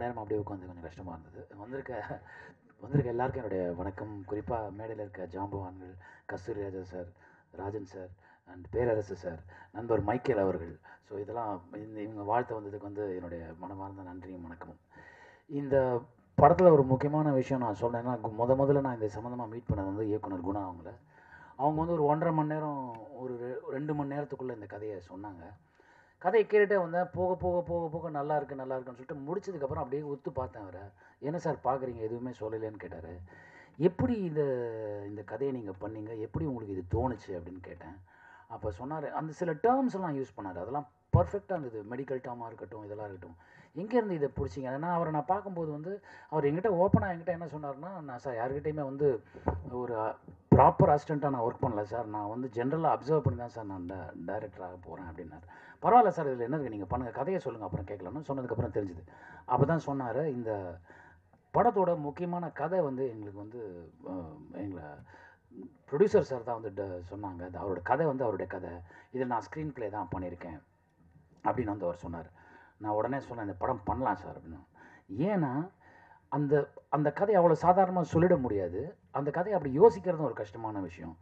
நேரம் அப்படியே உட்காந்து கொஞ்சம் கஷ்டமாக இருந்தது. வந்திருக்க எல்லாருக்கும் என்னுடைய வணக்கம். குறிப்பாக மேடையில் இருக்க ஜாம்பவான்கள், Kasthuri Raja sir, Rajan sir and Perarasu sir, நண்பர் மைக்கேல் அவர்கள். ஸோ இதெல்லாம் இவங்க வாழ்த்து வந்ததுக்கு என்னுடைய மனமார்ந்த நன்றியும் வணக்கமும். இந்த படத்தில் ஒரு முக்கியமான விஷயம் நான் சொன்னேன்னா, முதல்ல நான் இந்த சம்மந்தமாக மீட் பண்ணது இயக்குனர் குணா அவங்கள. அவங்க ஒரு 1.5 மணி நேரம், ஒரு 2 மணி நேரத்துக்குள்ளே இந்த கதையை சொன்னாங்க. கதையை கேட்டுகிட்டே வந்தேன். போக போக போக போக நல்லா இருக்குன்னு சொல்லிட்டு முடிச்சதுக்கப்புறம் அப்படியே ஒத்து பார்த்தேன் அவரை. என்ன சார் பார்க்குறீங்க, எதுவுமே சொல்லலைன்னு கேட்டார். எப்படி இந்த கதையை நீங்கள் பண்ணீங்க, எப்படி உங்களுக்கு இது தோணுச்சு அப்படின்னு கேட்டேன். அப்போ சொன்னார், அந்த சில டேர்ம்ஸ் எல்லாம் யூஸ் பண்ணார். அதெல்லாம் பர்ஃபெக்டாக இருந்தது. மெடிக்கல் டேர்மாக இருக்கட்டும், இதெல்லாம் இருக்கட்டும். எங்கேருந்து இதை பிடிச்சிங்க? ஏன்னா அவரை நான் பார்க்கும்போது அவர் என்கிட்ட என்ன சொன்னார்னா, நான் சார் யார்கிட்டையுமே ஒரு ப்ராப்பர் அசிஸ்டண்ட்டாக நான் ஒர்க் பண்ணல சார். நான் ஜென்ரலாக அப்சர்வ் பண்ணி தான் சார் நான் டைரக்டராக போகிறேன் அப்படின்னார். பரவாயில்ல சார், இதில் என்ன இருக்குது, நீங்கள் பண்ணுங்கள், கதையை சொல்லுங்கள், அப்புறம் கேட்கலாம்னு சொன்னதுக்கப்புறம் தெரிஞ்சுது. அப்போ தான் சொன்னார், இந்த படத்தோட முக்கியமான கதை எங்களுக்கு எங்களை ப்ரொடியூசர் சார் தான் சொன்னாங்க. அவரோட கதை அவருடைய கதை, இதில் நான் ஸ்க்ரீன் ப்ளே தான் பண்ணியிருக்கேன் அப்படின்னு அவர் சொன்னார். நான் உடனே சொன்னேன், இந்த படம் பண்ணலாம் சார் அப்படின்னு. ஏன்னா அந்த அந்த கதையை அவ்வளோ சாதாரணமாக சொல்லிட முடியாது. அந்த கதையை அப்படி யோசிக்கிறதும் ஒரு கஷ்டமான விஷயம்.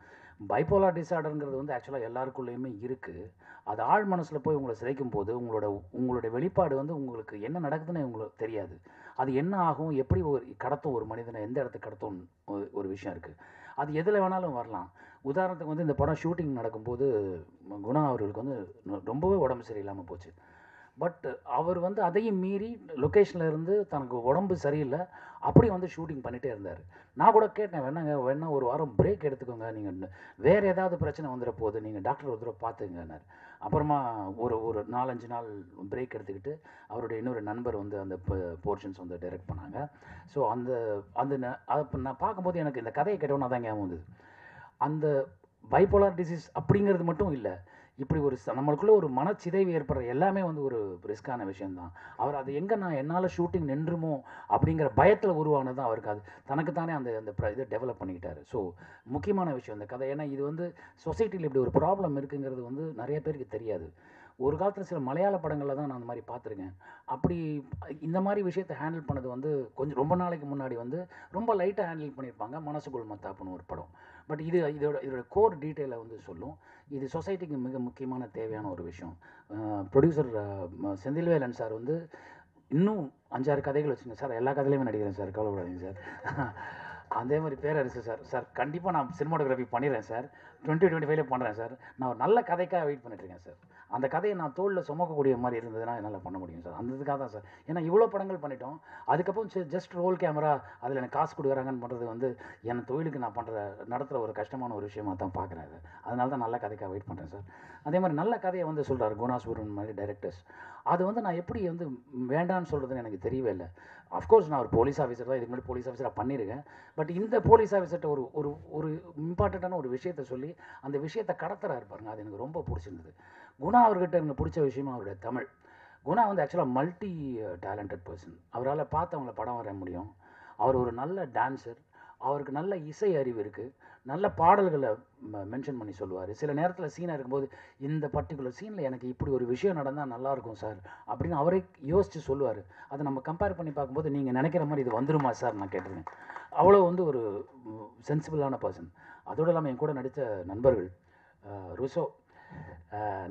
பைப்போலார் டிஸார்டருங்கிறது ஆக்சுவலாக எல்லாருக்குள்ளேயுமே இருக்குது. அது ஆழ் மனசில் போய் உங்களை சிதைக்கும் போது உங்களுடைய வெளிப்பாடு உங்களுக்கு என்ன நடக்குதுன்னு உங்களுக்கு தெரியாது. அது என்ன ஆகும், எப்படி கடத்தும் ஒரு மனிதனை, எந்த இடத்துக்கு கடத்தும் ஒரு விஷயம் இருக்குது. அது எதில் வேணாலும் வரலாம். உதாரணத்துக்கு இந்த படம் ஷூட்டிங் நடக்கும்போது குணா அவர்களுக்கு ரொம்பவே உடம்பு சரியில்லாமல் போச்சு. பட் அவர் அதையும் மீறி லொக்கேஷனில் இருந்து தனக்கு உடம்பு சரியில்லை, அப்படி ஷூட்டிங் பண்ணிகிட்டே இருந்தார். நான் கூட கேட்டேன், வேணா ஒரு வாரம் பிரேக் எடுத்துக்கோங்க, நீங்கள் வேறு ஏதாவது பிரச்சனை வந்துட போகுது, நீங்கள் டாக்டர் ஒரு தடவை பார்த்துங்கன்னார். அப்புறமா ஒரு 4-5 நாள் பிரேக் எடுத்துக்கிட்டு அவருடைய இன்னொரு நண்பர் அந்த போர்ஷன்ஸ் டைரக்ட் பண்ணாங்க. ஸோ அப்போ நான் பார்க்கும்போது எனக்கு இந்த கதையை கேட்டோன்னா தான் ஞாபகம் வந்தது. அந்த பைப்போலார் டிசீஸ் அப்படிங்கிறது மட்டும் இல்லை, இப்படி நம்மளுக்குள்ளே ஒரு மனச்சிதைவு ஏற்படுற எல்லாமே ஒரு ரிஸ்க்கான விஷயந்தான். அவர் அது எங்கே என்னால் ஷூட்டிங் நின்றுமோ அப்படிங்கிற பயத்தில் உருவானது தான் அவருக்கு. அது தனக்குத்தானே அந்த இதை டெவலப் பண்ணிக்கிட்டாரு. ஸோ முக்கியமான விஷயம் இந்த கதை. ஏன்னா இது சொசைட்டியில் இப்படி ஒரு ப்ராப்ளம் இருக்குங்கிறது நிறைய பேருக்கு தெரியாது. ஒரு காலத்தில் சில மலையாள படங்களில் தான் நான் அந்த மாதிரி பார்த்துருக்கேன். அப்படி இந்த மாதிரி விஷயத்தை ஹேண்டில் பண்ணது கொஞ்சம் ரொம்ப நாளைக்கு முன்னாடி ரொம்ப லைட்டாக ஹேண்டில் பண்ணியிருப்பாங்க. மனசுக்குள் மத்தாப்புன்னு ஒரு படம். பட் இதோட கோர் டீட்டெயிலை சொல்லும். இது சொசைட்டிக்கு மிக முக்கியமான தேவையான ஒரு விஷயம். ப்ரொடியூசர் செந்தில்வேலன் சார் இன்னும் 5-6 கதைகள் வச்சுங்க சார், எல்லா கதையிலையுமே நடிக்கிறேன் சார், கவலைப்படாதீங்க சார். அதே மாதிரி பேரரசு சார் கண்டிப்பாக நான் சினிமாட்டோகிராஃபி பண்ணிடுறேன் சார், 2025 பண்ணுறேன் சார். நான் ஒரு நல்ல கதைக்காக வெயிட் பண்ணிட்டுருக்கேன் சார். அந்த கதையை நான் தோளில் சுமக்கக்கூடிய மாதிரி இருந்ததுன்னா என்னால் பண்ண முடியும் சார். அந்த இதுக்காக தான் சார். ஏன்னா இவ்வளோ படங்கள் பண்ணிட்டோம், அதுக்கப்புறம் ஜஸ்ட் ரோல் கேமரா, அதில் எனக்கு காசு கொடுக்குறாங்கன்னு பண்ணுறது என் தொழிலுக்கு நான் நடத்துகிற ஒரு கஷ்டமான ஒரு விஷயமாக தான் பார்க்குறேன். அதனால தான் நல்ல கதைக்காக வெயிட் பண்ணுறேன் சார். அதே மாதிரி நல்ல கதையை சொல்கிறார் குணா சுப்ரமணியன் மாதிரி டைரக்டர்ஸ். அது நான் எப்படி வேண்டான்னு சொல்கிறதுன்னு எனக்கு தெரியவே இல்லை. அஃப்கோர்ஸ் நான் ஒரு போலீஸ் ஆஃபீஸர் தான், இதுக்கு முன்னாடி போலீஸ் ஆஃபீஸராக பண்ணியிருக்கேன். பட் இந்த போலீஸ் ஆஃபீஸர்கிட்ட ஒரு இம்பார்ட்டண்ட்டான ஒரு விஷயத்தை சொல்லி அந்த விஷயத்தை கடத்துறாரு பாருங்க, அது எனக்கு ரொம்ப பிடிச்சிருந்தது. குணா அவர்கிட்ட எனக்கு பிடிச்ச விஷயமா அவருடைய தமிழ். குணா ஆக்சுவலாக மல்டி டேலண்டட் பர்சன். அவரால் பார்த்து அவங்கள படம் வர முடியும். அவர் ஒரு நல்ல டான்ஸர், அவருக்கு நல்ல இசை அறிவு இருக்குது, நல்ல பாடல்களை மென்ஷன் பண்ணி சொல்லுவார். சில நேரத்தில் சீனாக இருக்கும்போது இந்த பர்டிகுலர் சீனில் எனக்கு இப்படி ஒரு விஷயம் நடந்தால் நல்லாயிருக்கும் சார் அப்படின்னு அவரே யோசித்து சொல்லுவார். அதை நம்ம கம்பேர் பண்ணி பார்க்கும்போது நீங்கள் நினைக்கிற மாதிரி இது வந்துருமா சார் நான் கேட்டிருக்கேன். அவ்வளோ ஒரு சென்சிபிளான பர்சன். அதோடு இல்லாமல் என் கூட நடித்த நண்பர்கள் ருசோ,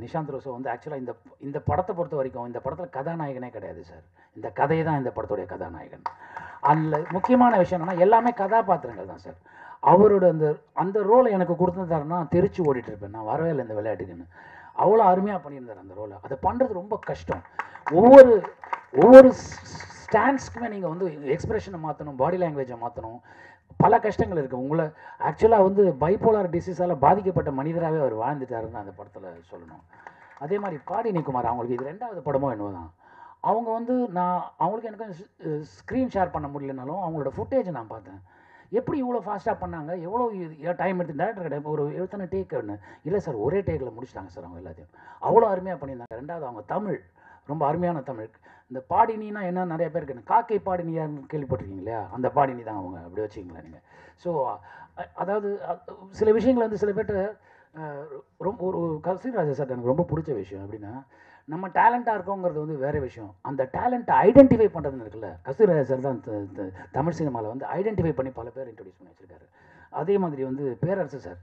நிஷாந்த் ருசோ ஆக்சுவலாக இந்த படத்தை பொறுத்த வரைக்கும் இந்த படத்தில் கதாநாயகனே கிடையாது சார். இந்த கதையை தான் இந்த படத்துடைய கதாநாயகன். அதில் முக்கியமான விஷயம் என்னென்னா எல்லாமே கதாபாத்திரங்கள் தான் சார். அவரோட அந்த ரோலை எனக்கு கொடுத்துருந்தாருன்னா தெரிச்சு ஓடிட்டு இருப்பேன், நான் வரவே இல்லை இந்த விளையாட்டுக்குன்னு. அவ்வளோ அருமையாக பண்ணியிருந்தார் அந்த ரோலை. அதை பண்ணுறது ரொம்ப கஷ்டம். ஒவ்வொரு ஸ்டாண்ட்ஸ்க்குமே நீங்கள் எக்ஸ்பிரஷனை மாற்றணும், பாடி லாங்குவேஜை மாற்றணும், பல கஷ்டங்கள் இருக்குது. உங்களை ஆக்சுவலாக பைப்போலார் டிசீஸால் பாதிக்கப்பட்ட மனிதராகவே அவர் வாழ்ந்துட்டாருன்னு அந்த படத்தில் சொல்லணும். அதே மாதிரி பாடினி குமார், அவங்களுக்கு இது 2வது படமோ என்னவோ தான். அவங்க நான் அவங்களுக்கு எனக்கு ஸ்க்ரீன் ஷேர் பண்ண முடியலனாலும் அவங்களோட ஃபுட்டேஜை நான் பார்த்தேன். எப்படி இவ்வளோ ஃபாஸ்ட்டாக பண்ணாங்க, எவ்வளோ டைம் எடுத்து டேரக்டர் கிட்ட ஒரு எத்தனை டேக்குன்னு இல்லை சார், ஒரே டேக்கில் முடிச்சிட்டாங்க சார் அவங்க எல்லாத்தையும். அவ்வளோ அருமையாக பண்ணியிருந்தாங்க. 2வது அவங்க தமிழ் ரொம்ப அருமையான தமிழ். இந்த பாடினா என்ன, நிறைய பேருக்கு காக்கை பாடினியான்னு கேள்விப்பட்டிருக்கீங்க இல்லையா, அந்த பாடினி தான் அவங்க, அப்படி வச்சுக்கிங்களேன் நீங்கள். ஸோ அதாவது சில விஷயங்கள் சில பேர்கிட்ட ரொம்ப ஒரு கஸ்தூரி ராஜா சார் எனக்கு ரொம்ப பிடிச்ச விஷயம் எப்படின்னா, நம்ம டேலண்ட்டாக இருக்கோங்கிறது வந்து வேறு விஷயம். அந்த டேலண்ட்டை ஐடென்டிஃபை பண்ணுறதுன்னு இருக்குல்ல, கஸ்தூரி ராஜா சார் தான் தமிழ் சினிமாவில் வந்து ஐடென்டிஃபை பண்ணி பல பேர் இன்ட்ரடியூஸ் பண்ணி வச்சுருக்காரு. அதே மாதிரி வந்து பேரரசு சார்,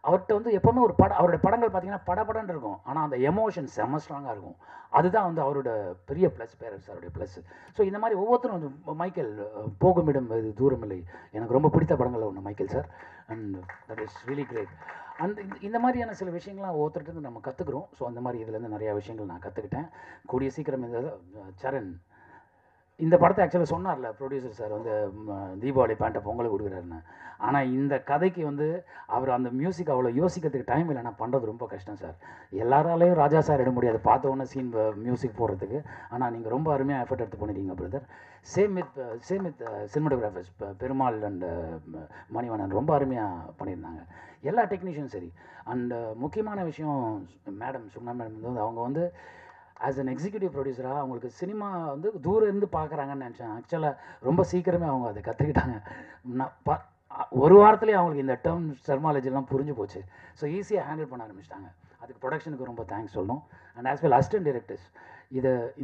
அவர்கிட்ட வந்து எப்போவுமே ஒரு அவருடைய படங்கள் பார்த்தீங்கன்னா படபடன்னு இருக்கும், ஆனால் அந்த எமோஷன் செம்ம ஸ்ட்ராங்காக இருக்கும். அதுதான் வந்து அவரோட பெரிய ப்ளஸ், பேரரசு சாருடைய ப்ளஸ். ஸோ இந்த மாதிரி ஒவ்வொருத்தரும் வந்து மைக்கேல் போகுமிடம் இது தூரமில்லை எனக்கு ரொம்ப பிடித்த படங்களில் ஒன்று Michael sir. And that is really great. அந்த இந்த மாதிரியான சில விஷயங்கள்லாம் ஒவ்வொருத்தருக்கு நம்ம கற்றுக்குறோம். ஸோ அந்த மாதிரி இதுலேருந்து நிறையா விஷயங்கள் நான் கற்றுக்கிட்டேன். கூடிய சீக்கிரம் இந்த சரண் இந்த படத்தை ஆக்சுவலாக சொன்னார்ல ப்ரொடியூசர் சார் வந்து தீபாவளி பேண்ட்டை பொங்கலுக்கு கொடுக்குறாருன்னு. ஆனால் இந்த கதைக்கு வந்து அவர் அந்த மியூசிக் அவ்வளோ யோசிக்கிறதுக்கு டைம் இல்லைனா பண்ணுறது ரொம்ப கஷ்டம் சார். எல்லாராலையும் ராஜா சார் எடுக்க முடியாது பார்த்த உடனே சீன் மியூசிக் போடுறதுக்கு. ஆனால் நீங்கள் ரொம்ப அருமையாக எஃபர்ட் எடுத்து பண்ணிட்டீங்க brother. Same with cinematographers Perumal and Manivannan ரொம்ப அருமையாக பண்ணியிருந்தாங்க. எல்லா டெக்னீஷியனும் சரி. அண்ட் முக்கியமான விஷயம் மேடம் சுகுணா மேடம் வந்து அவங்க வந்து ஆஸ் அன் எக்ஸிக்யூட்டிவ் ப்ரொடியூசராக அவங்களுக்கு சினிமா வந்து தூரம் இருந்து பார்க்குறாங்கன்னு நினச்சேன். ஆக்சுவலாக ரொம்ப சீக்கிரமே அவங்க அதை கற்றுக்கிட்டாங்க. நான் ஒரு வாரத்துலேயே அவங்களுக்கு இந்த டேர்ம்ஸ் டெர்மாலஜிலாம் புரிஞ்சு போச்சு. ஸோ ஈஸியாக ஹேண்டில் பண்ண ஆரம்பிச்சிட்டாங்க. அதுக்கு ப்ரொடக்ஷனுக்கு ரொம்ப தேங்க்ஸ் சொல்லணும். And as well assistant directors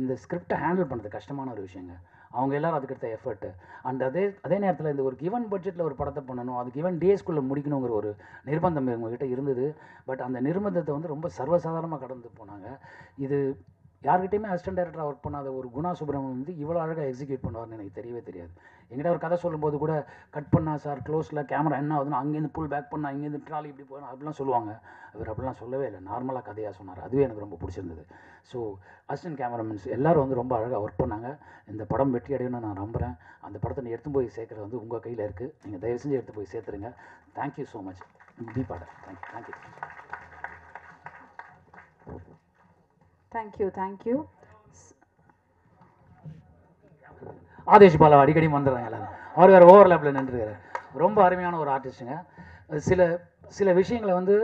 இந்த ஸ்கிரிப்டை ஹேண்டில் பண்ணுறது கஷ்டமான ஒரு விஷயங்க. அவங்க எல்லோரும் அதுக்கடுத்த எஃபர்ட்டு. அண்ட் அதே நேரத்தில் இந்த ஒரு கிவன் பட்ஜெட்டில் ஒரு படத்தை பண்ணணும், அது கிவன் டேஸ்க்குள்ளே முடிக்கணுங்கிற ஒரு நிர்பந்தம் இவங்ககிட்ட இருந்தது. பட் அந்த நிர்பந்தத்தை வந்து ரொம்ப சர்வசாதாரணமாக கடந்து போனாங்க. இது யார்கிட்டையுமே அசிஸ்டன்ட் டைரக்டராக ஒர்க் பண்ணாத ஒரு குணா சுப்ரமணியன் வந்து இவ்வளோ அழகாக எக்ஸிக்யூட் பண்ணுவார்னு எனக்கு தெரியவே தெரியாது. என்கிட்ட ஒரு கதை சொல்லும்போது கூட கட் பண்ணா சார் க்ளோஸில் கேமரா என்ன ஆகுதுன்னா அங்கேருந்து புல் பேக் பண்ணால் இங்கேருந்து ட்ராலி இப்படி போகணும் அப்படிலாம் சொல்லுவாங்க. அவர் அப்படிலாம் சொல்லவே இல்லை, நார்மலாக கதையாக சொன்னார். அதுவே எனக்கு ரொம்ப பிடிச்சிருந்தது. ஸோ அசிஸ்டன்ட் கேமராமேன்ஸ் எல்லோரும் வந்து ரொம்ப அழகாக ஒர்க் பண்ணாங்க. இந்த படம் வெற்றி அடையணும்னு நான் நம்புகிறேன். அந்த படத்தை நீ எடுத்து போய் சேர்க்குறது வந்து உங்கள் கையில் இருக்குது. நீங்கள் தயவு செஞ்சு எடுத்து போய் சேர்த்துருங்க. Thank you so much. தீபாடா தேங்க்யூ. தேங்க்யூ. ஆதேஷ் பாலா அடிக்கடி வந்துடுறாங்க எல்லாரும். அவர் வேறு ஓவர்லேப்பில் நின்றுருக்காரு. ரொம்ப அருமையான ஒரு ஆர்டிஸ்ட்டுங்க. சில விஷயங்களை வந்து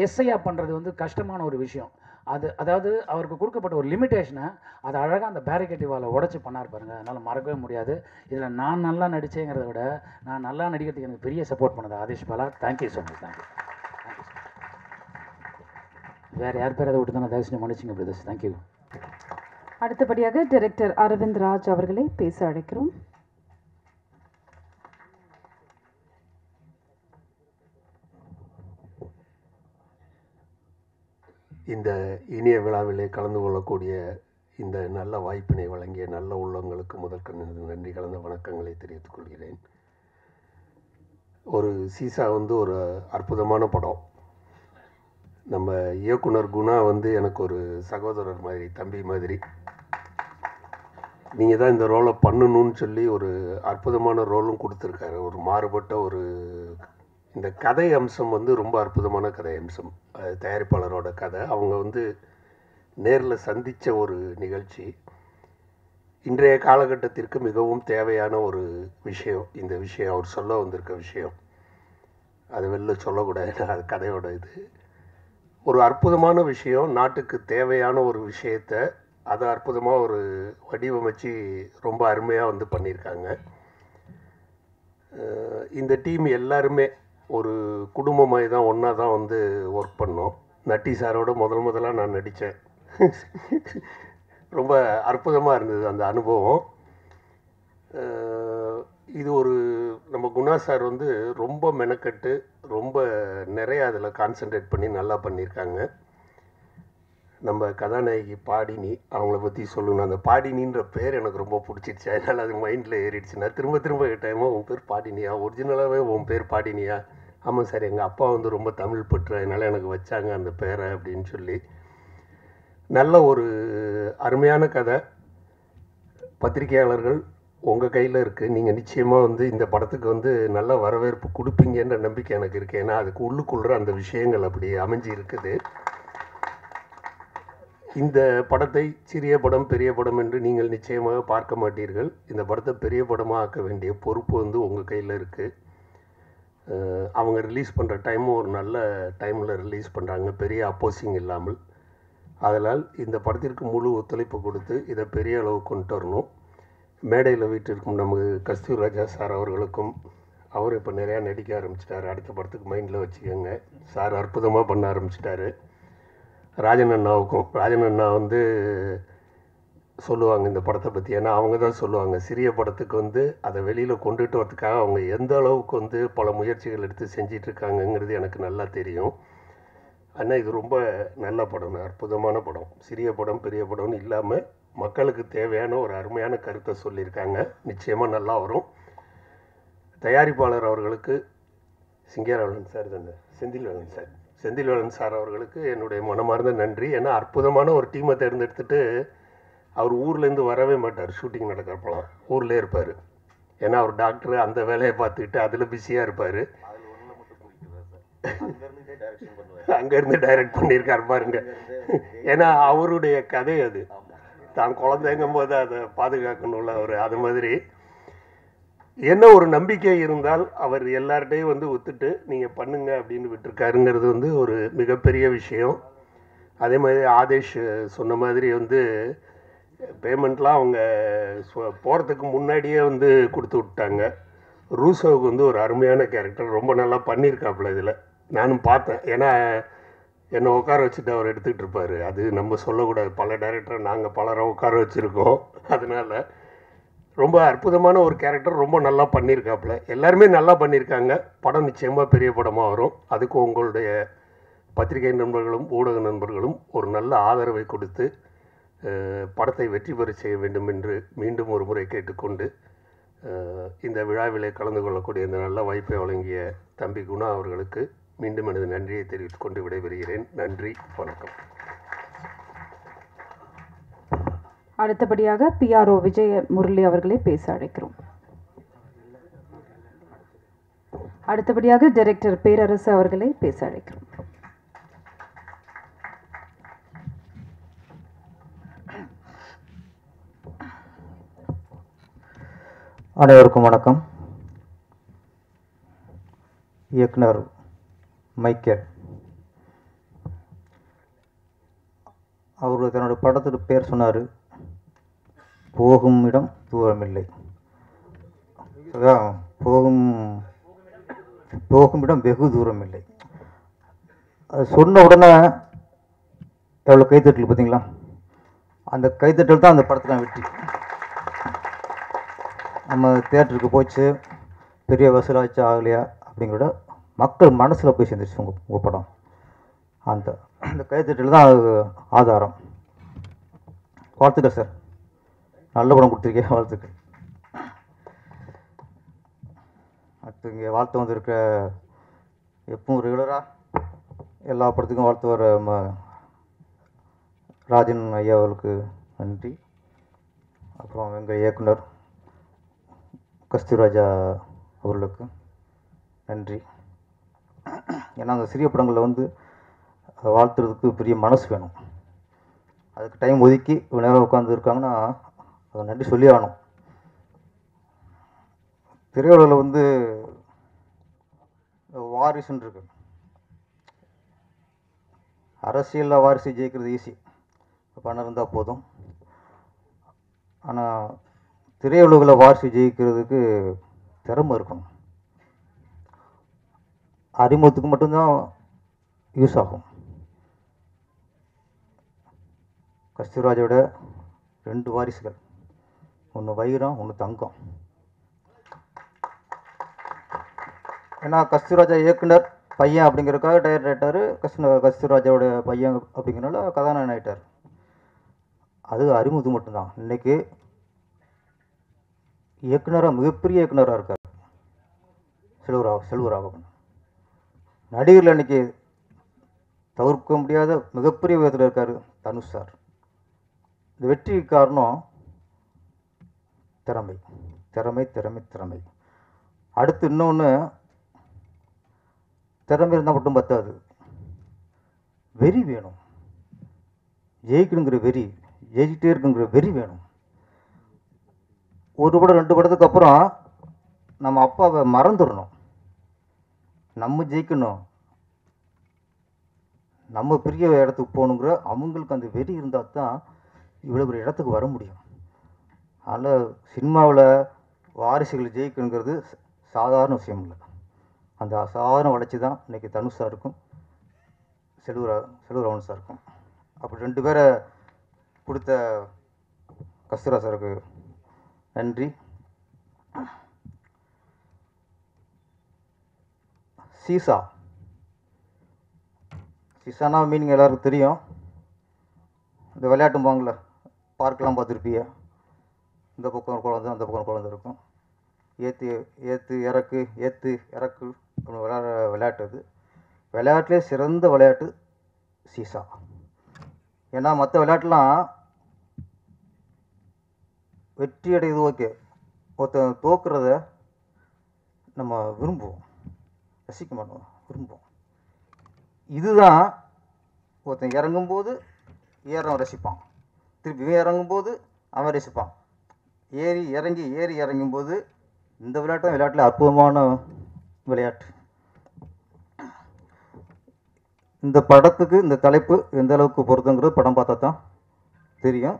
எஸ்ஐயாக பண்ணுறது வந்து கஷ்டமான ஒரு விஷயம். அதாவது அவருக்கு கொடுக்கப்பட்ட ஒரு லிமிட்டேஷனை அதை அழகாக அந்த பேரிகேட்டிவால் உடச்சி பண்ணார் பாருங்கள். அதனால் மறக்கவே முடியாது. இதில் நான் நல்லா நடித்தேங்கிறத விட நான் நல்லா நடிக்கிறதுக்கு எனக்கு பெரிய சப்போர்ட் பண்ணது Aadesh Bala. Thank you so much. Thank you. வேறு யார் பேர் அதை விட்டு தானே தயவு செஞ்சு மன்னிச்சிங்க பிரதர்ஸ். தேங்க்யூ. அடுத்தபடியாக டைரக்டர் அரவிந்த் ராஜ் அவர்களை பேச அழைக்கிறோம். இந்த இனிய விழாவிலே கலந்து கொள்ளக்கூடிய இந்த நல்ல வாய்ப்பினை வழங்கிய நல்ல உள்ளங்களுக்கு முதற்கண் நன்றி கலந்த வணக்கங்களை தெரிவித்துக் கொள்கிறேன். ஒரு சீசா வந்து ஒரு அற்புதமான படம். நம்ம இயக்குனர் குணா வந்து எனக்கு ஒரு சகோதரர் மாதிரி, தம்பி மாதிரி. நீங்கள் தான் இந்த ரோலை பண்ணணும்னு சொல்லி ஒரு அற்புதமான ரோலும் கொடுத்துருக்காரு. ஒரு மாறுபட்ட ஒரு இந்த கதை அம்சம் வந்து ரொம்ப அற்புதமான கதை அம்சம். தயாரிப்பாளரோட கதை அவங்க வந்து நேரில் சந்தித்த ஒரு நிகழ்ச்சி. இன்றைய காலகட்டத்திற்கு மிகவும் தேவையான ஒரு விஷயம். இந்த விஷயம் அவர் சொல்ல வந்திருக்க விஷயம் அது வெளில சொல்லக்கூடாது, அது கதையோட இது. ஒரு அற்புதமான விஷயம், நாட்டுக்கு தேவையான ஒரு விஷயத்தை அதை அற்புதமாக ஒரு வடிவமைச்சு ரொம்ப அருமையாக வந்து பண்ணியிருக்காங்க. இந்த டீம் எல்லாருமே ஒரு குடும்பமாக தான் ஒன்றா தான் வந்து ஒர்க் பண்ணோம். நட்டி சாரோட முதலாக நான் நடித்தேன். ரொம்ப அற்புதமாக இருந்தது அந்த அனுபவம். இது ஒரு நம்ம குணா சார் வந்து ரொம்ப மெனக்கட்டு ரொம்ப நிறைய அதில் கான்சென்ட்ரேட் பண்ணி நல்லா பண்ணியிருக்காங்க. நம்ம கதாநாயகி பாடினி, அவங்கள பற்றி சொல்லணும். அந்த பாடினின்ற பேர் எனக்கு ரொம்ப பிடிச்சிருச்சு, அதனால் அது மைண்டில் ஏறிடுச்சு. நான் திரும்ப கேட்டேன், உன் பேர் பாடினியா, ஒரிஜினலாகவே உன் பேர் பாடினியா? ஆமாம் சார், எங்கள் அப்பா வந்து ரொம்ப தமிழ் பற்று, அதனால் எனக்கு வச்சாங்க அந்த பேரை அப்படின்னு சொல்லி. நல்ல ஒரு அருமையான கதை. பத்திரிகையாளர்கள் உங்கள் கையில் இருக்குது. நீங்கள் நிச்சயமாக வந்து இந்த படத்துக்கு வந்து நல்ல வரவேற்பு கொடுப்பீங்கன்ற நம்பிக்கை எனக்கு இருக்குது. ஏன்னா அதுக்கு உள்ளுக்குள்ள அந்த விஷயங்கள் அப்படி அமைஞ்சு இருக்குது. இந்த படத்தை சிறிய படம் பெரிய படம் என்று நீங்கள் நிச்சயமாக பார்க்க மாட்டீர்கள். இந்த படத்தை பெரிய படமாக ஆக்க வேண்டிய பொறுப்பு வந்து உங்கள் கையில் இருக்குது. அவங்க ரிலீஸ் பண்ணுற டைமும் ஒரு நல்ல டைமில் ரிலீஸ் பண்ணுறாங்க, பெரிய அப்போசிங் இல்லாமல். அதனால் இந்த படத்திற்கு முழு ஒத்துழைப்பு கொடுத்து இதை பெரிய அளவு கொண்டு வரணும். மேடையில் வீட்டிற்கும் நமக்கு கஸ்தூரி ராஜா சார் அவர்களுக்கும் அவரும் இப்போ நிறையா நடிக்க ஆரம்பிச்சிட்டாரு. அடுத்த படத்துக்கு மைண்டில் வச்சுக்கோங்க. சார் அற்புதமாக பண்ண ஆரம்பிச்சிட்டாரு. ராஜன் அண்ணா வந்து சொல்லுவாங்க இந்த படத்தை பற்றி. ஏன்னா அவங்க தான் சொல்லுவாங்க, சிறிய படத்துக்கு வந்து அதை வெளியில் கொண்டுட்டு வரதுக்காக அவங்க எந்த அளவுக்கு வந்து பல முயற்சிகள் எடுத்து செஞ்சிட்ருக்காங்கங்கிறது எனக்கு நல்லா தெரியும். ஆனால் இது ரொம்ப நல்ல படம், அற்புதமான படம். சிறிய படம் பெரிய படம்னு இல்லாமல் மக்களுக்கு தேவையான ஒரு அருமையான கருத்தை சொல்லியிருக்காங்க. நிச்சயமாக நல்லா வரும். தயாரிப்பாளர் அவர்களுக்கு சிங்கேரவேலன் சார் தானே, செந்தில்வேலன் சார் அவர்களுக்கு என்னுடைய மனமார்ந்த நன்றி. ஏன்னா அற்புதமான ஒரு டீமை தேர்ந்தெடுத்துட்டு அவர் ஊர்லேருந்து வரவே மாட்டார். ஷூட்டிங் நடக்கிறப்பலாம் ஊர்லேயே இருப்பார். ஏன்னா அவர் டாக்டர், அந்த வேலையை பார்த்துக்கிட்டு அதில் பிஸியாக இருப்பார். அங்கேருந்து டைரக்ட் பண்ணியிருக்காரு பாருங்க. ஏன்னா அவருடைய கதை அது, தான் குழந்தைங்கும் போது அதை பாதுகாக்கணும்ல அவர். அது மாதிரி என்ன ஒரு நம்பிக்கை இருந்தால் அவர் எல்லார்ட்டையும் வந்து ஒத்துட்டு நீங்கள் பண்ணுங்க அப்படின்னு விட்டுருக்காருங்கிறது வந்து ஒரு மிகப்பெரிய விஷயம். அதே மாதிரி ஆதேஷ் சொன்ன மாதிரி வந்து பேமெண்ட்லாம் அவங்க போகிறதுக்கு முன்னாடியே வந்து கொடுத்து விட்டாங்க. ரூசோவுக்கு வந்து ஒரு அருமையான கேரக்டர், ரொம்ப நல்லா பண்ணியிருக்காப்புல இதில். நானும் பார்த்தேன். ஏன்னா என்னை உட்கார வச்சுட்டு அவர் எடுத்துக்கிட்டு இருப்பார். அது நம்ம சொல்லக்கூடாது, பல டைரக்டரை நாங்கள் பலரை உட்கார வச்சுருக்கோம். அதனால் ரொம்ப அற்புதமான ஒரு கேரக்டர், ரொம்ப நல்லா பண்ணியிருக்காப்புல. எல்லாருமே நல்லா பண்ணியிருக்காங்க. படம் நிச்சயமாக பெரிய படமாக வரும். அதுக்கு உங்களுடைய பத்திரிகை நண்பர்களும் ஊடக நண்பர்களும் ஒரு நல்ல ஆதரவை கொடுத்து படத்தை வெற்றி பெற செய்ய வேண்டும் என்று மீண்டும் ஒரு முறை கேட்டுக்கொண்டு இந்த விழாவிலே கலந்து கொள்ளக்கூடிய இந்த நல்ல வாய்ப்பை வழங்கிய தம்பி குணா அவர்களுக்கு மீண்டும் எனது நன்றியை தெரிவித்துக் கொண்டு விடைபெறுகிறேன். நன்றி, வணக்கம். அடுத்தபடியாக PRO விஜய முரளி அவர்களை பேச அழைக்கிறோம். அடுத்தபடியாக டைரக்டர் பேரரசு அவர்களை பேச அழைக்கிறோம். அனைவருக்கும் வணக்கம். இயக்குனர் மைக்கேல் அவர் தன்னோட படத்துக்கு பேர் சொன்னார், போகும் இடம் தூரமில்லை. அதான் போகும் இடம் வெகு தூரம் இல்லை. அது சொன்ன உடனே எவ்வளோ கைத்தட்டல் பார்த்தீங்களா? அந்த கைத்தட்டல் தான் அந்த படத்துக்கான வெற்றி. நம்ம தேட்டருக்கு போச்சு, பெரிய வசூலாச்சு ஆகலையா அப்படிங்கிறத மக்கள் மனசில் போய் சேர்ந்துருச்சு உங்கள் படம். அந்த கைத்தட்டல் தான் அது ஆதாரம். வாழ்த்துக்கள் சார், நல்ல படம் கொடுத்துருக்கேன், வாழ்த்துக்கள். அடுத்து இங்கே வாழ்த்து வந்திருக்க எப்பவும் ரெகுலராக எல்லா படத்துக்கும் வாழ்த்து வர ராஜன் ஐயா அவர்களுக்கு நன்றி. அப்புறம் எங்கள் இயக்குனர் கஸ்தூராஜா அவர்களுக்கு நன்றி. ஏன்னா அந்த சிறிய படங்களில் வந்து வாழ்த்துறதுக்கு பெரிய மனசு வேணும். அதுக்கு டைம் ஒதுக்கி இவ்வளோ நேரம் உட்காந்து இருக்காங்கன்னா அதை நன்றி சொல்லி ஆகணும். திரையுலகில் வந்து வாரிசுன்னு இருக்கு. அரசியலில் வாரிசு ஜெயிக்கிறது ஈஸி, பணம் இருந்தால் போதும். ஆனால் திரையுலகில் வாரிசு ஜெயிக்கிறதுக்கு திறமை இருக்கணும். அறிமுகத்துக்கு மட்டும்தான் யூஸ் ஆகும். கஸ்தூராஜோட 2 வாரிசுகள், ஒன்று வைரம், ஒன்று தங்கம். ஏன்னா கஸ்தூராஜா இயக்குனர் பையன் அப்படிங்கிறதுக்காக டைரக்டர் கஸ்தூராஜாவோட பையன் அப்படிங்கிறனால கதாநாயகன் ஆகிட்டார். அது அறிமுகத்துக்கு மட்டும்தான். இன்றைக்கி இயக்குனராக மிகப்பெரிய இயக்குனராக இருக்கார் செல்வராகவன். நடிகரில் இன்றைக்கி தவிர்க்க முடியாத மிகப்பெரிய விதத்தில் இருக்கார் தனுஷ் சார். இந்த வெற்றிக்கு காரணம் திறமை திறமை திறமை திறமை. அடுத்து இன்னொன்று, திறமை இருந்தால் மட்டும் பத்தாது, வெறி வேணும். ஜெயிக்கணுங்கிற வெறி, ஜெயிக்கிட்டே இருக்குங்கிற வெறி வேணும். ஒரு படம் 2 படத்துக்கு அப்புறம் நம்ம அப்பாவை மறந்துடணும். நம்ம ஜெயிக்கணும், நம்ம பெரிய இடத்துக்கு போகணுங்கிற அவங்களுக்கு அந்த வெறி இருந்தால் தான் இவ்வளோ பெரிய இடத்துக்கு வர முடியும். அதனால் சினிமாவில் வாரிசுகள் ஜெயிக்கணுங்கிறது சாதாரண விஷயம் இல்லை. அந்த சாதாரண வளர்ச்சி தான் இன்றைக்கி தனுஷ் சாருக்கும் செல்வராமன் சாருக்கும். அப்படி 2 பேரை கொடுத்த கஸ்தூரா சாருக்கு நன்றி. சீசானா மீனிங் எல்லாருக்கும் தெரியும். இந்த விளையாட்டும்பாங்கள பார்க்கெலாம் பார்த்துருப்பீங்க. இந்த பக்கம் குழந்தை அந்த பக்கம் குழந்தை இருக்கும். ஏற்று இறக்கு அப்படின்னு விளையாட்டு. அது விளையாட்டுலேயே சிறந்த விளையாட்டு சீசா. ஏன்னா மற்ற விளையாட்டுலாம் வெற்றி அடையுது ஓகே, ஒருத்தன் தோக்குறத நம்ம விரும்புவோம், ரசிக்க மாட்டோம், விரும்புவோம். இதுதான் ஒருத்தன் இறங்கும்போது ஏறவன் ரசிப்பான், திருப்பி இறங்கும்போது அவன் ரசிப்பான். ஏறி இறங்கும்போது இந்த விளையாட்டில் அற்புதமான விளையாட்டு. இந்த படத்துக்கு இந்த தலைப்பு எந்த அளவுக்கு பொருத்தங்கிறது படம் பார்த்தா தான் தெரியும்.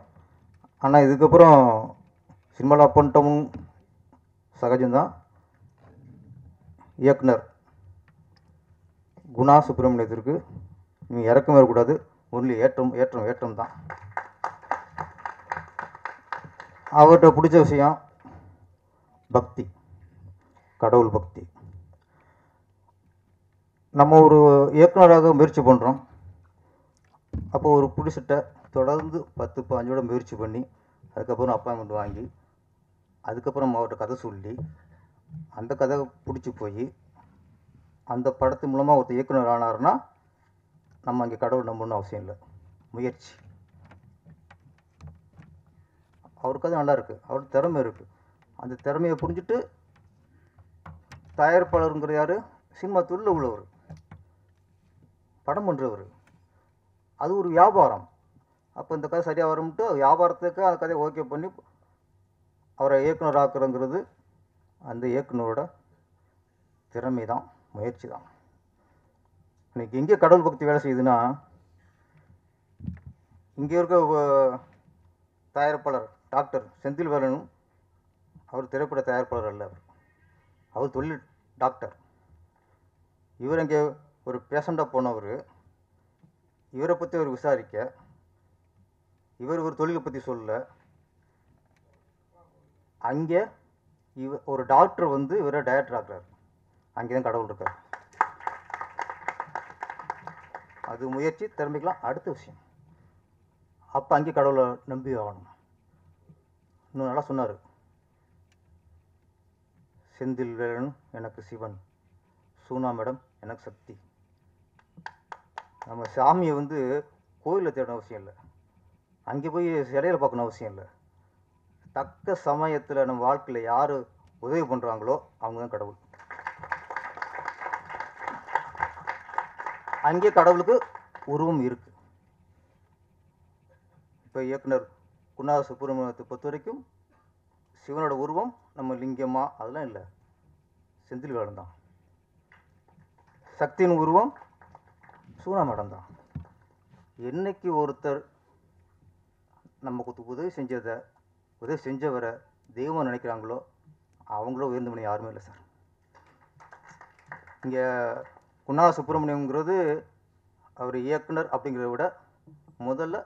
ஆனால் இதுக்கப்புறம் சினிமாவில் அப் அண்ட் டவுன் சகஜம்தான். இயக்குனர் குணா சுப்பிரமணியத்திற்கு நீங்கள் இறக்கம் வரக்கூடாது, ஒன்லி ஏற்றம் தான். அவர்கிட்ட பிடிச்ச விஷயம் பக்தி, கடவுள் பக்தி. நம்ம ஒரு இயக்குனராக முயற்சி பண்ணுறோம். அப்போ ஒரு புடிசிட்ட தொடர்ந்து 10-15 முயற்சி பண்ணி அதுக்கப்புறம் அப்பாயின்மெண்ட் வாங்கி அதுக்கப்புறம் அவர்கிட்ட கதை சொல்லி அந்த கதை பிடிச்சி போய் அந்த படத்து மூலமாக ஒருத்தர் இயக்குனர் ஆனார்னா நம்ம அங்கே கடவுள் நம்பணும்னு அவசியம் இல்லை, முயற்சி. அவர் கதை நல்லா இருக்குது, அவருக்கு திறமை இருக்குது. அந்த திறமையை புரிஞ்சுட்டு தயாரிப்பாளருங்கிற யார், சினிமா தொழில் உள்ளவர், படம் பண்ணுறவர், அது ஒரு வியாபாரம். அப்போ இந்த கதை சரியாக வரும்ட்டு வியாபாரத்துக்கு அந்த கதையை ஓகே பண்ணி அவரை இயக்குனர் ஆக்குறங்கிறது அந்த இயக்குனரோட திறமை தான், முயற்சி தான். இன்றைக்கி எங்கே கடவுள் பக்தி வேலை செய்யுதுன்னா, இங்கே இருக்க தயாரிப்பாளர் டாக்டர் செந்தில் வேலனும் அவர் திரைப்பட தயாரிப்பாளர் அல்ல, அவர் தொழில் டாக்டர். இவர் இங்கே ஒரு பேஷண்ட்டாக போனவர், இவரை பற்றி அவர் விசாரிக்க, இவர் ஒரு தொழிலை பற்றி சொல்ல, அங்கே ஒரு டாக்டர் வந்து இவரை டைரக்டர் ஆக்குறார். அங்கே தான் கடவுள் இருக்கார். அது முயற்சி, திறமைக்கலாம் அடுத்த விஷயம். அப்போ அங்கே கடவுளை நம்பி ஆகணும். இன்னும் நல்லா சொன்னார், செந்தில் வேலன் எனக்கு சிவன், சூனா மேடம் எனக்கு சக்தி. நம்ம சாமியை வந்து கோயிலில் தேடணும் அவசியம் இல்லை, அங்கே போய் சிலையில் பார்க்கணும் அவசியம் இல்லை. தக்க சமயத்தில் நம்ம வாழ்க்கையில் யார் உதவி பண்ணுறாங்களோ அவங்க தான் கடவுள். அங்கே கடவுளுக்கு உருவம் இருக்குது. இப்போ இயக்குனர் குணா சுப்பிரமணியத்தை பொறுத்த வரைக்கும் சிவனோட உருவம் நம்ம லிங்கமா அதெல்லாம் இல்லை, செந்தில் வேலன் தான். சக்தியின் உருவம் சூனா மேடம் தான். என்னைக்கு ஒருத்தர் நமக்கு உதவி செஞ்சவரை தெய்வம் நினைக்கிறாங்களோ அவங்கள உயர்ந்த மணி யாருமே இல்லை சார். இங்கே குணா சுப்பிரமணியங்கிறது அவர் இயக்குனர் அப்படிங்கிறத விட முதல்ல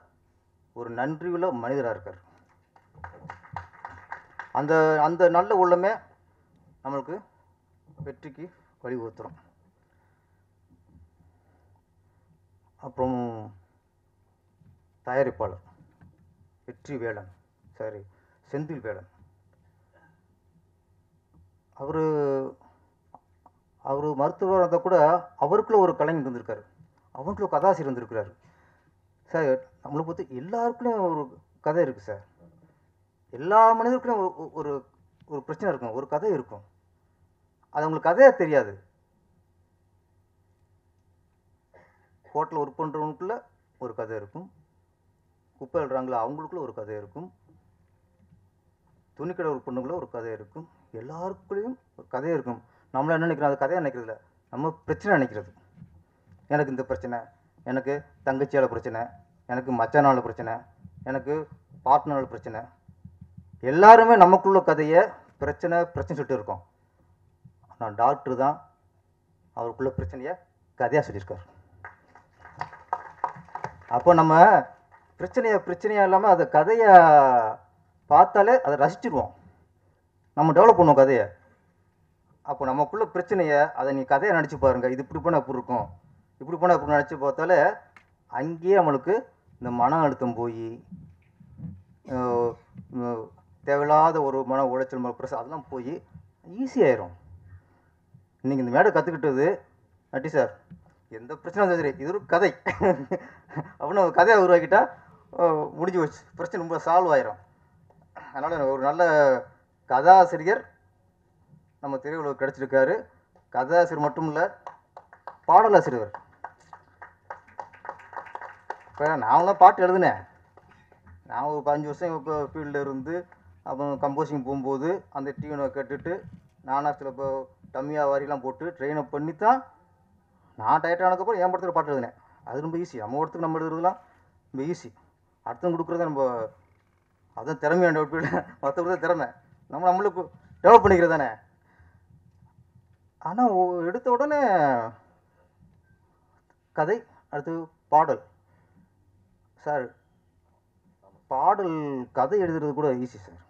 ஒரு நன்றியுள்ள மனிதராக இருக்கார். அந்த அந்த நல்ல உள்ளமே நம்மளுக்கு வெற்றிக்கு வழிவகுத்துரும். அப்புறம் தயாரிப்பாளர் வெற்றி வேலன், செந்தில் வேலன், அவர் மருத்துவராக இருந்தால் கூட அவருக்குள்ள ஒரு கலைஞர் இருந்திருக்காரு, அவருக்குள்ள ஒரு கதாசிரியர் இருந்திருக்கிறாரு சார். நம்மளை பொறுத்து எல்லாருக்குள்ளேயும் ஒரு கதை இருக்குது சார். எல்லா மனிதருக்குள்ளேயும் ஒரு ஒரு பிரச்சனை இருக்கும், ஒரு கதை இருக்கும். அது அவங்களுக்கு கதையாக தெரியாது. ஹோட்டலில் ஒர்க் பண்ணுறவங்களுக்குள்ள ஒரு கதை இருக்கும், குப்பை எழுறாங்களா அவங்களுக்குள்ள ஒரு கதை இருக்கும், துணிக்கடை ஒர்க் பண்ணுறவங்கள ஒரு கதை இருக்கும். எல்லாருக்குள்ளேயும் ஒரு கதை இருக்கும். நம்மள என்ன நினைக்கிறோம், அது கதையை நினைக்கிறதில்ல, நம்ம பிரச்சனை நினைக்கிறது. எனக்கு இந்த பிரச்சனை, எனக்கு தங்கச்சியால் பிரச்சனை, எனக்கு மச்சானால பிரச்சனை, எனக்கு பார்ட்னரால் பிரச்சனை. எல்லாருமே நமக்குள்ள கதையை பிரச்சனை சொல்லிட்டு இருக்கோம். நான் டாக்டர் தான் அவருக்குள்ள பிரச்சனையை கதையாக சொல்லியிருக்கார். அப்போ நம்ம பிரச்சனையாக இல்லாமல் அதை கதையை பார்த்தாலே அதை ரசிச்சிடுவோம், நம்ம டெவலப் பண்ணுவோம் கதையை. அப்போ நமக்குள்ள பிரச்சனையை அதை நீ கதையை நினச்சி பாருங்கள், இது இப்படி போனால் எப்படி இருக்கும், இப்படி போனால் இப்படி நினச்சி பார்த்தாலே அங்கேயே நம்மளுக்கு இந்த மன அழுத்தம் போய் தேவையில்லாத ஒரு மன உளைச்சல் ப்ரெஷர் அதெல்லாம் போய் ஈஸியாயிரும். இன்றைக்கி இந்த மேடை கற்றுக்கிட்டது நட்டி சார், எந்த பிரச்சனை வந்தாலும் சரி இது ஒரு கதை அப்படின்னு கதையை உருவாக்கிட்டா முடிஞ்சு போச்சு, பிரச்சனை ரொம்ப சால்வ் ஆயிரும். அதனால் ஒரு நல்ல கதாசிரியர் நம்ம திரையுலகம் கிடச்சிருக்காரு. கதாசிரியர் மட்டும் இல்லை, பாடலாசிரியர். இப்போ நான்லாம் பாட்டு எழுதுனேன், நான் ஒரு 5 வருஷம் இப்போ ஃபீல்டில் இருந்து அப்புறம் கம்போசிங் போகும்போது அந்த டியூனை கேட்டுட்டு நானாக சில இப்போ டம்மியாக வாரிலாம் போட்டு ட்ரெயினப் பண்ணி தான் நான் டயர்ட் ஆனதுக்கப்புறம் என் படத்தில் பாட்டு எழுதினேன். அது ரொம்ப ஈஸி, நம்ம இடத்துக்கு நம்ம எழுதுறதுலாம் ரொம்ப ஈஸி. அடுத்தவங்க கொடுக்குறத நம்ம அதுதான் திறமையான டெவலப், மற்றவங்க திறமை நம்மளுக்கு டெவலப் பண்ணிக்கிறது தானே. ஆனால் எடுத்த உடனே கதை, அடுத்து பாடல். சார் பாடல் கதை எழுதுறது கூட ஈஸி சார்,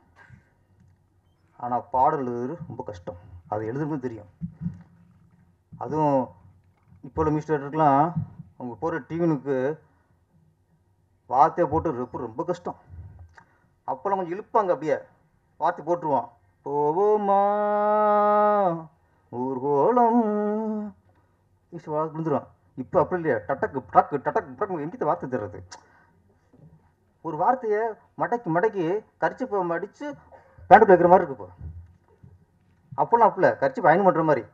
ஆனால் பாடல் எழுதுறது ரொம்ப கஷ்டம். அது எழுதுறதுன்னு தெரியும். அதுவும் இப்போ உள்ள மியூசிக் அவங்க போகிற டியூனுக்கு வார்த்தையை போட்டு ரொம்ப கஷ்டம். அப்போல்லாம் கொஞ்சம் இழுப்பாங்க, அப்படியே வார்த்தை போட்டுருவான், போவோமா ஊர்கோலம் விழுந்துருவான். இப்போ அப்படி இல்லையா, டட்டக்கு டக்கு டட்டக்கு டக்கு எங்கிட்ட வார்த்தை தர்றது. ஒரு வார்த்தையை மடக்கி கரிச்சிப்பை மடித்து பேண்டுக்கு வைக்கிற மாதிரி இருக்கு. இப்போ அப்போல்லாம் அப்பல கரிச்சிப்பை அயன் பண்ணுற மாதிரி.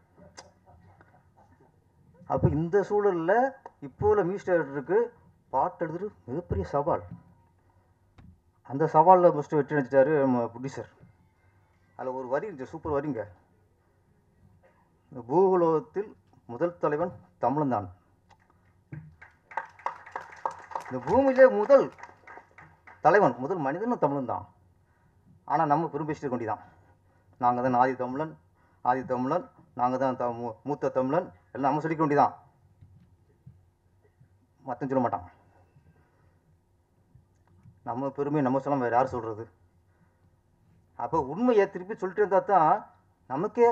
அப்போ இந்த சூழலில் இப்போ உள்ள மியூசிக் டைரக்டருக்கு பாட்டு எழுதுறது மிகப்பெரிய சவால். அந்த சவாலில் ஃபஸ்ட்டு வெற்றி அடிச்சிட்டாரு நம்ம ப்ரொடியூசர். அதில் ஒரு வரி இருந்துச்சு, சூப்பர் வரிங்க. பூகோளத்தில் முதல் தலைவன் தமிழன் தான். இந்த பூமியிலே முதல் தலைவன், முதல் மனிதனும் தமிழன் தான். ஆனால் நம்ம பெரும் பேசிட்டு கொண்டிதான், நாங்கள் தான் ஆதி தமிழன், நாங்கள் தான் மூத்த தமிழன் எல்லாம் நம்ம சொல்லிக்க வேண்டிதான், மற்ற சொல்ல மாட்டான். நம்ம பெருமையை நம்ம சொல்ல வேறு யார் சொல்கிறது? அப்போ உண்மையை திருப்பி சொல்லிட்டு இருந்தால் தான் நமக்கே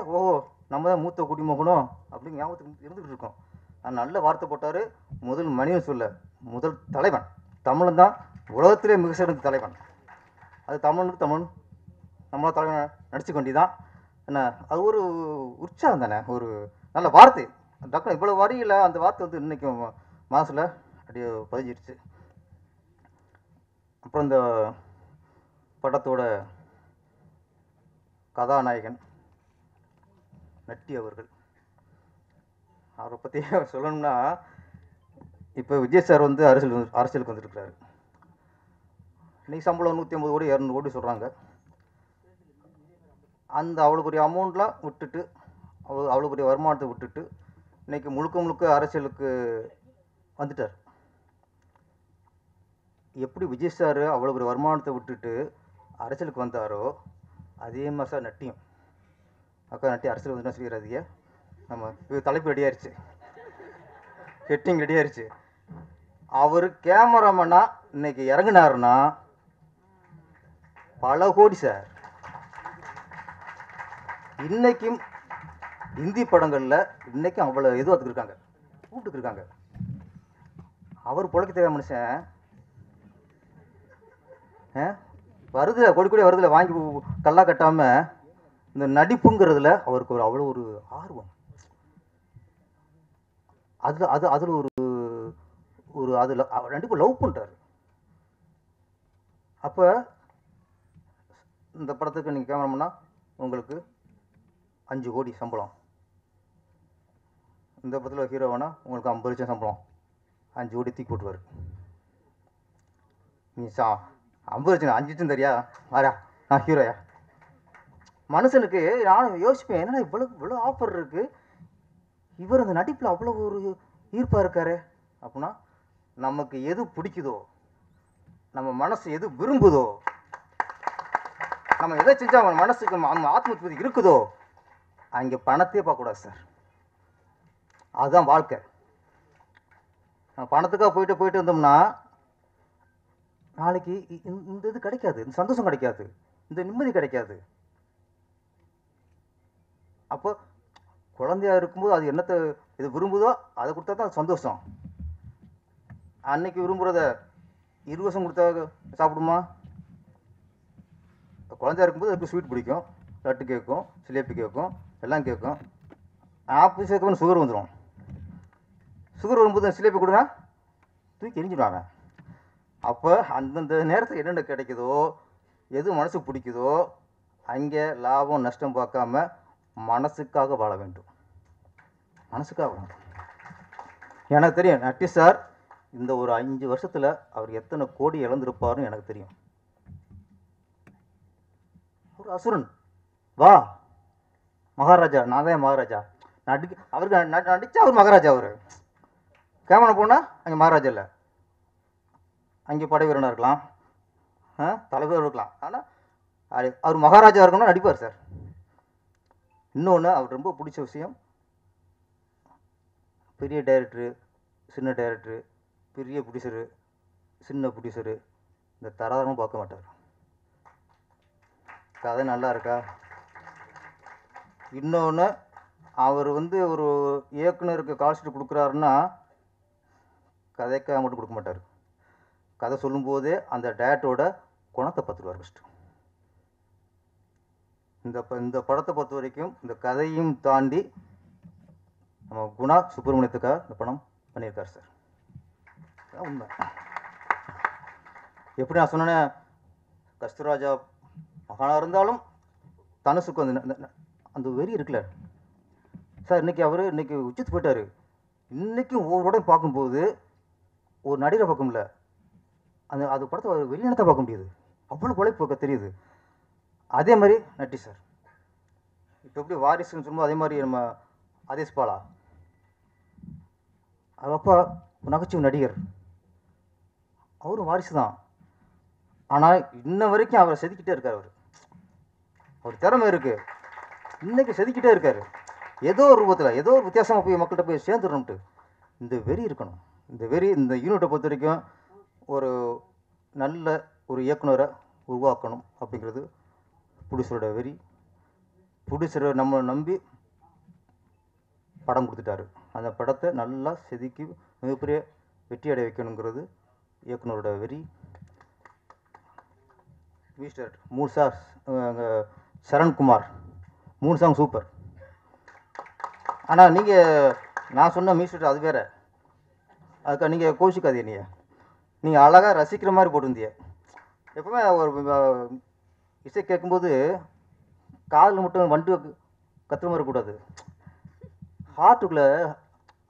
நம்ம தான் மூத்த குடிமகனும் அப்படின்னு ஞாபகத்துக்கு இருந்துகிட்டு இருக்கோம். நான் நல்ல வார்த்தை போட்டார், முதல் மனிதன் சொல்ல முதல் தலைவன் தமிழன் தான், உலகத்திலே மிக சிறந்த தலைவன். அது தமிழனுக்கு தமிழன் நம்மளா தலைவன் நடிச்சு கொண்டிதான் என்ன. அது ஒரு உற்சாகம் தானே, ஒரு நல்ல வார்த்தை. டக்குனு இவ்வளோ வரியில் அந்த வார்த்தை வந்து இன்றைக்கும் மனசில் அப்படியே பதிஞ்சிருச்சு. அப்புறம் இந்த படத்தோட கதாநாயகன் நட்டி அவர்கள், அவரை பற்றி சொல்லணும்னா, இப்போ விஜய் சார் வந்து அரசியலுக்கு வந்துருக்கிறாரு. இன்றைக்கி சம்பளம் 150 கோடி 200 கோடி சொல்கிறாங்க. அந்த அவ்வளோ பெரிய அமௌண்ட்லாம் விட்டுட்டு, அவ்வளோ பெரிய வருமானத்தை விட்டுட்டு இன்றைக்கி முழுக்க அரசியலுக்கு வந்துட்டார். எப்படி விஜய் சார் அவ்வளோ பெரிய வருமானத்தை விட்டுட்டு அரசியலுக்கு வந்தாரோ அதே மாதிரி சார் நட்டியும். அக்கா நட்டி அரசியல் வந்துட்டா சொல்லிடுறாதீங்க, நம்ம தலைப்பு ரெடியாகிடுச்சு, ஹெட்டிங் ரெடியாகிடுச்சு. அவர் கேமராமேனா இன்னைக்கு இறங்கினாருன்னா பல கோடி சார். இன்னைக்கும் இந்தி படங்களில் இன்னைக்கும் அவ்வளோ எதுவும் இருக்காங்க, கூப்பிட்டு இருக்காங்க. அவர் பொழைக்க தேவை மனுஷன் வருதுல கொடி வருதுல வாங்கி கல்லா கட்டாமல் இந்த நடிப்புங்கிறதுல அவருக்கு அவ்வளோ ஒரு ஆர்வம். அதில் ஒரு அதில் நடிப்பு லவ் பண்ணுறாரு. அப்போ இந்த படத்துக்கு நீங்கள் கேமராமேனா உங்களுக்கு 5 கோடி சம்பளம், இந்த படத்தில் ஹீரோவானா உங்களுக்கு 50 லட்சம் சம்பளம், 5 கோடி தூக்கி போட்டுருவார். நீ 50 லட்சம் 5 லட்சம் தெரியா வாரா நான் ஹீரோயா. மனுஷனுக்கு நானும் யோசிப்பேன், என்னடா இவ்வளோ ஆஃபர் இருக்குது, இவர் அந்த நடிப்பில் அவ்வளோ ஒரு ஈர்ப்பாக இருக்காரு அப்படின்னா, நமக்கு எது பிடிக்குதோ, நம்ம மனசு எது விரும்புதோ, நம்ம எதை செஞ்சால் நம்ம மனசுக்கு நம்ம ஆத்ம திருப்தி இருக்குதோ அங்கே பணத்தையே பார்க்கக்கூடாது சார். அதுதான் வாழ்க்கை. பணத்துக்காக போயிட்டு இருந்தோம்னா நாளைக்கு இந்த இது கிடைக்காது, இந்த சந்தோஷம் கிடைக்காது, இந்த நிம்மதி கிடைக்காது. அப்போ குழந்தையா இருக்கும்போது அது என்னத்தை இது விரும்புதோ அதை கொடுத்தா தான் அது சந்தோஷம். அன்னைக்கு விரும்புகிறத 20 வருஷம் கொடுத்தா சாப்பிடுமா? குழந்தையா இருக்கும்போது அதுக்கு ஸ்வீட் பிடிக்கும், லட்டு கேட்கும், சிலேபி கேட்கும், எல்லாம் கேட்கும். ஆப்பிள் சேர்க்கணும் சுகர் வந்துடும். சுகர் வரும்போது சிலேபி கொடுனா தூக்கி எரிஞ்சிடுவாங்க. அப்போ அந்தந்த நேரத்தில் என்னென்ன கிடைக்குதோ, எது மனசுக்கு பிடிக்குதோ அங்கே லாபம் நஷ்டம் பார்க்காம மனசுக்காக வாழ வேண்டும். மனசுக்காக வாழ. எனக்கு தெரியும் நட்டி சார் இந்த ஒரு 5 வருஷத்தில் அவர் எத்தனை கோடி இழந்திருப்பாருன்னு எனக்கு தெரியும். ஒரு அசுரன் வா மகாராஜா, நான் தான் மகாராஜா. அவருக்கு நடித்தா அவர் மகாராஜா. அவர் கேமரா போனால் அங்கே மகாராஜா இல்லை, அங்கே படை வீரனாக இருக்கலாம், தலைவர் இருக்கலாம். ஆனால் அவர் மகாராஜா இருக்கணும்னா நடிப்பார் சார். இன்னொன்று அவர் ரொம்ப பிடிச்ச விஷயம், பெரிய டைரக்டரு, சின்ன டைரக்டரு, பெரிய ப்ரொடியூசரு, சின்ன ப்ரொடியூசரு இந்த தராதரமும் பார்க்க மாட்டார். கதை நல்லா இருக்கா? இன்னொன்று அவர் ஒரு இயக்குனருக்கு கால்ஷீட் கொடுக்குறாருன்னா கதைக்காக மட்டும் கொடுக்க மாட்டார். கதை சொல்லும்போதே அந்த டேரக்டரோட குணத்தை பார்த்துருவார் ஃபஸ்ட்டு. இந்த படத்தை பொறுத்த வரைக்கும் இந்த கதையும் தாண்டி நம்ம குணா சுப்பிரமணியத்துக்காக இந்த படம் பண்ணியிருக்கார் சார். உண்மை. எப்படி நான் சொன்னேன், கஸ்தூராஜா மகானாக இருந்தாலும் தனுசுக்கு அந்த வெறி இருக்குல்ல சார். இன்னைக்கு உச்சத்து போயிட்டார். இன்றைக்கும் ஒவ்வொரு உடம்பு பார்க்கும்போது ஒரு நடிகரை பார்க்க முடியல, அது படத்தை வெளியினத்தை பார்க்க முடியுது. அவ்வளோ உழைப்பு தெரியுது. அதே மாதிரி நட்டி சார் இப்போ எப்படி வாரிசுன்னு சொல்லும்போது அதே மாதிரி நம்ம ஆதேஷ் பாலா அது அப்பா நகைச்சுவை நடிகர், அவரும் வாரிசு தான். ஆனால் இன்ன வரைக்கும் அவரை செதுக்கிட்டே இருக்கார். அவர் திறமை இருக்குது, இன்னைக்கு செதுக்கிட்டே இருக்கார். ஏதோ ஒரு ரூபத்தில் ஏதோ ஒரு வித்தியாசமாக போய் மக்கள்கிட்ட போய் சேர்ந்துடணும்ட்டு இந்த வெறி இருக்கணும். இந்த வெறி இந்த யூனிட்டை பொறுத்த வரைக்கும் ஒரு நல்ல ஒரு இயக்குனரை உருவாக்கணும் அப்படிங்கிறது ப்ரொடியூசரோட வெறி. ப்ரொடியூசரை நம்ம நம்பி படம் கொடுத்துட்டாரு. அந்த படத்தை நல்லா செதுக்கி மிகப்பெரிய வெற்றி அடைய வைக்கணுங்கிறது இயக்குனரோட வெறி. Mister 3 songs Sarankumar 3 song super. ஆனால் நான் சொன்ன மியூசிக் அது வேறு. அதுக்காக நீங்கள் கோஷிக்காதீங்க. நீங்கள் அழகாக ரசிக்கிற மாதிரி போட்டிருந்தீங்க. எப்பவுமே ஒரு இசை கேட்கும்போது காதில் மட்டும் வண்டு கத்துற மாதிரி இருக்கக்கூடாது. ஹார்ட்டுக்குள்ளே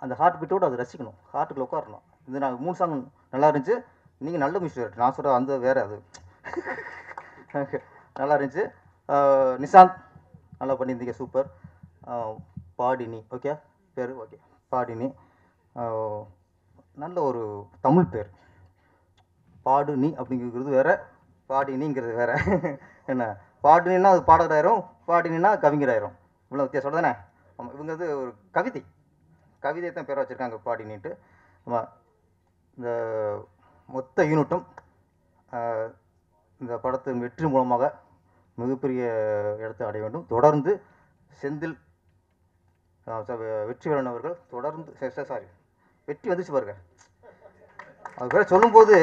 அந்த ஹார்ட் பீட்டோடு அதை ரசிக்கணும், ஹார்ட்டுக்குள்ளே உட்காரணும். இது நான் 3 சாங் நல்லா இருந்துச்சு. நீங்கள் நல்ல மியூசிக் நான் சொல்கிற அந்த வேறு அது நல்லா இருந்துச்சு. நிசாந்த் நல்லா பண்ணியிருந்தீங்க, சூப்பர். பாடினி ஓகே பேர் ஓகே பாடினி நல்ல ஒரு தமிழ் பேர். பாடுனி அப்படிங்கிறது வேறு, பாடினிங்கிறது வேறு. என்ன பாடுனா அது பாடகராயிரும், பாடினா கவிஞராயிரும். இவ்வளோ வித்தியாசம் தானே. ஆமாம், இவங்க ஒரு கவிதையை தான் பேரை வச்சுருக்காங்க பாடினின்ட்டு. ஆமாம், இந்த மொத்த யூனிட்டும் இந்த படத்தின் வெற்றி மூலமாக மிகப்பெரிய இடத்தை அடைய வேண்டும். தொடர்ந்து செந்தில் வெற்றிவேலன் அவர்கள் தொடர்ந்து வெற்றி வந்துச்சு பாருங்க. அது பேர் சொல்லும்போது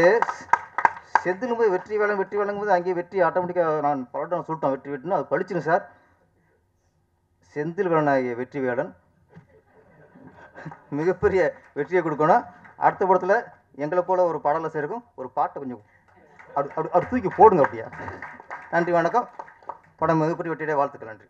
செந்திலும் போது வெற்றி வேலைங்கும்போது அங்கேயே வெற்றி ஆட்டோமேட்டிக்காக நான் பலட்டம் சொல்லிட்டோம் வெற்றின்னு அது படிச்சிடும் சார். செந்தில் வேலனாகிய வெற்றி வேலன் மிகப்பெரிய வெற்றியை கொடுக்கணும். அடுத்த படத்தில் எங்களை போல் ஒரு பாடலை சேர்க்கும் ஒரு பாட்டை கொஞ்சம் அப்படி தூக்கி போடுங்க அப்படியா. நன்றி, வணக்கம். படம் மிகப்பெரிய வெற்றியுடைய வாழ்த்துக்கள். நன்றி.